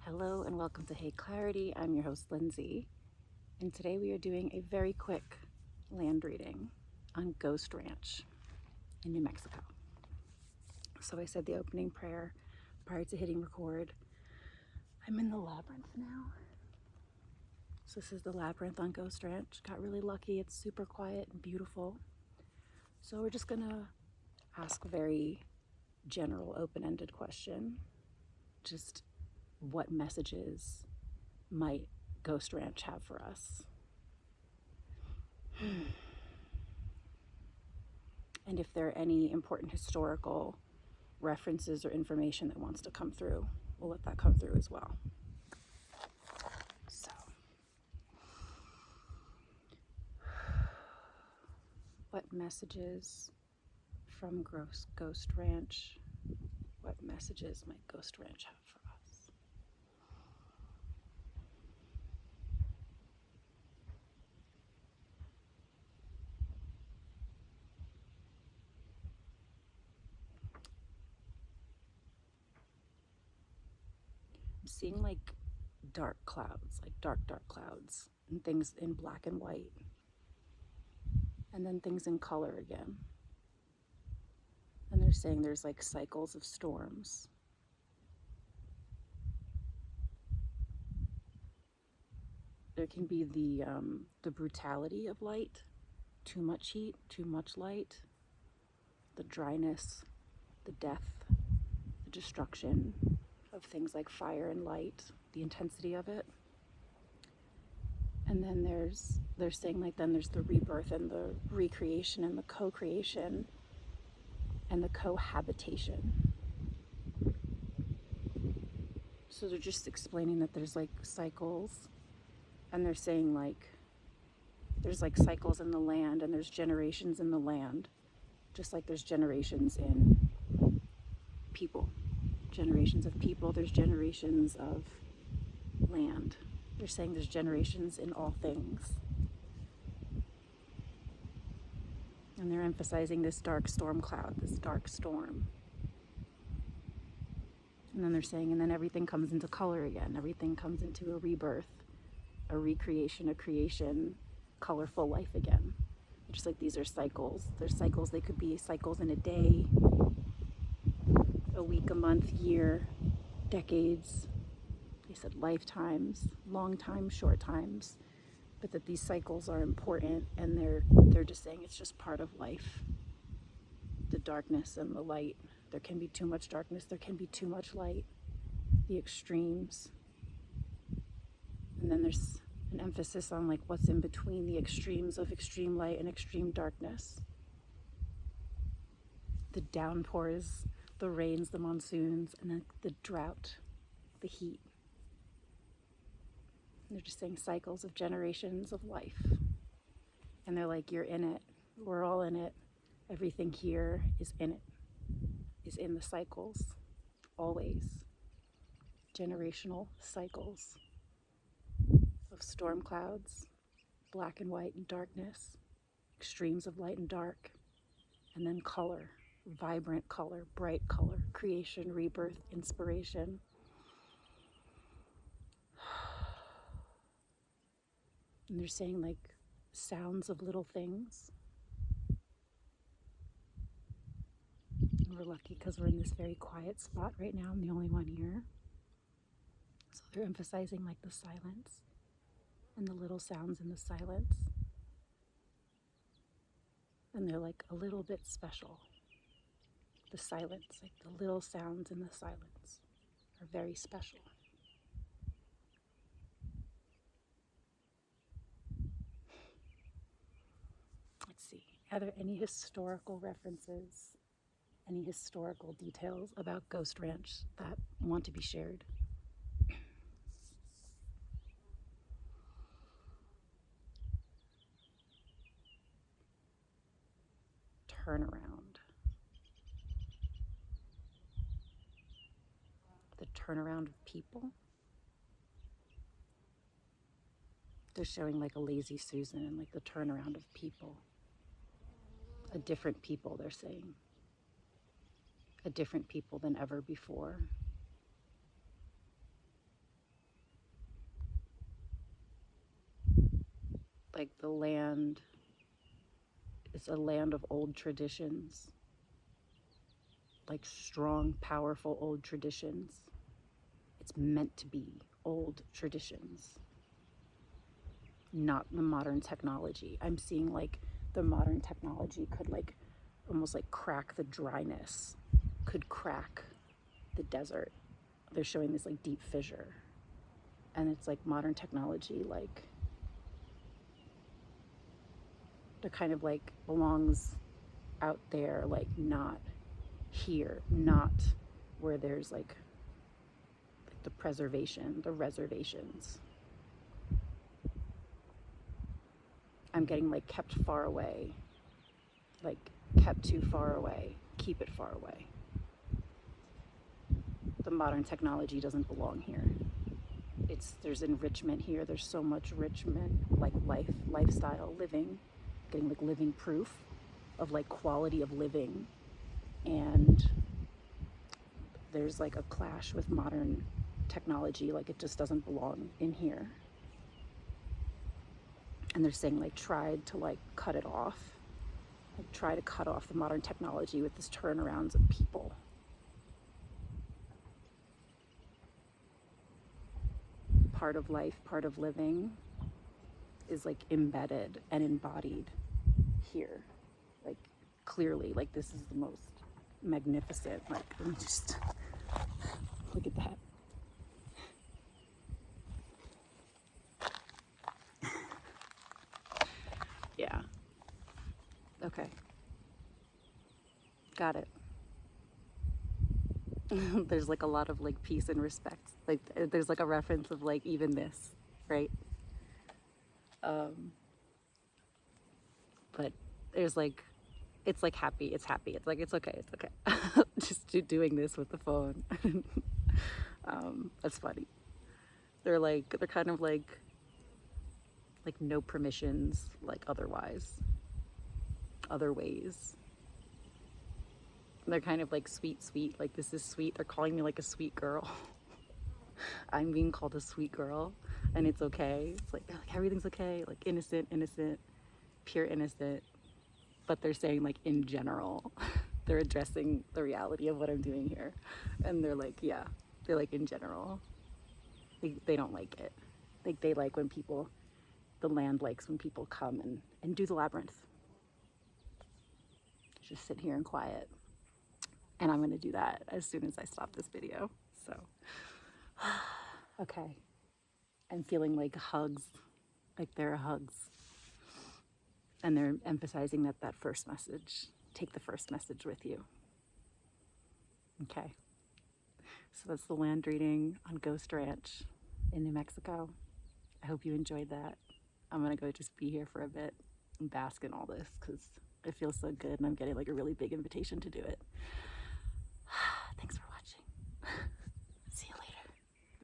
Hello and welcome to Hey Clarity. I'm your host, Lindsay, and today we are doing a very quick land reading on Ghost Ranch in New Mexico. So I said the opening prayer prior to hitting record. I'm in the labyrinth now. So this is the labyrinth on Ghost Ranch. Got really lucky. It's super quiet and beautiful. So we're just gonna ask a very general, open-ended question. Just what messages might Ghost Ranch have for us? And if there are any important historical references or information that wants to come through, we'll let that come through as well. So, what messages from Ghost Ranch? What messages might Ghost Ranch have for us? I'm seeing like dark clouds, like dark clouds, and things in black and white, and then things in color again. And they're saying there's like cycles of storms. There can be the brutality of light, too much heat, too much light, the dryness, the death, the destruction of things like fire and light, the intensity of it. And then they're saying like then there's the rebirth and the recreation and the co-creation and the cohabitation. So they're just explaining that there's like cycles, and they're saying like there's like cycles in the land and there's generations in the land, just like there's generations in people. Generations of people, there's generations of land. They're saying there's generations in all things. And they're emphasizing this dark storm cloud, this dark storm. And then they're saying, and then everything comes into color again. Everything comes into a rebirth, a recreation, a creation, colorful life again. Just like these are cycles. There's cycles, they could be cycles in a day, a week, a month, year, decades. They said lifetimes, long times, short times, but that these cycles are important, and they're just saying it's just part of life. The darkness and the light. There can be too much darkness, there can be too much light, the extremes. And then there's an emphasis on like what's in between the extremes of extreme light and extreme darkness. The downpours, the rains, the monsoons, and then the drought, the heat. And they're just saying cycles of generations of life. And they're like, you're in it. We're all in it. Everything here is in it, is in the cycles, always. Generational cycles of storm clouds, black and white and darkness, extremes of light and dark, and then color, vibrant color, bright color, creation, rebirth, inspiration. And they're saying like sounds of little things. And we're lucky because we're in this very quiet spot right now. I'm the only one here. So they're emphasizing like the silence and the little sounds in the silence. And they're like a little bit special. The silence, like the little sounds in the silence, are very special. Let's see, are there any historical references, any historical details about Ghost Ranch that want to be shared? Turnaround. The turnaround of people. They're showing like a lazy Susan and like the turnaround of people. A different people, they're saying. A different people than ever before. like the land is a land of old traditions, like strong, powerful old traditions. It's meant to be old traditions, not the modern technology. I'm seeing like the modern technology could like almost like crack the dryness, could crack the desert. They're showing this like deep fissure. And it's like modern technology, like it kind of like belongs out there, like not here, not where there's like the preservation, the reservations. I'm getting like kept far away, like kept too far away, keep it far away. The modern technology doesn't belong here. There's enrichment here. There's so much enrichment, like lifestyle, living, getting like living proof of like quality of living. And there's like a clash with modern technology, like it just doesn't belong in here. And they're saying like tried to like cut it off, like try to cut off the modern technology with this turnarounds of people. Part of life, part of living is like embedded and embodied here, like clearly, like this is the most magnificent, like let me just look at that. Yeah. Okay. Got it. There's like a lot of like peace and respect. Like there's like a reference of like even this, right? But there's like, it's like happy. It's happy. It's like it's okay. It's okay. Just doing this with the phone. That's funny. They're kind of like no permissions, like otherwise, other ways. They're kind of like sweet, like this is sweet. They're calling me like a sweet girl. I'm being called a sweet girl, and it's okay. It's like, they're like everything's okay, like innocent, pure innocent. But they're saying like in general, they're addressing the reality of what I'm doing here, and they're like, yeah, they're like in general, they don't like it. Like they like when people, the land likes when people come and do the labyrinth. Just sit here in quiet. And I'm gonna do that as soon as I stop this video. So, okay. I'm feeling like hugs, like there are hugs. And they're emphasizing that first message, take the first message with you. Okay. So that's the land reading on Ghost Ranch in New Mexico. I hope you enjoyed that. I'm gonna go just be here for a bit and bask in all this because it feels so good and I'm getting like a really big invitation to do it. Thanks for watching.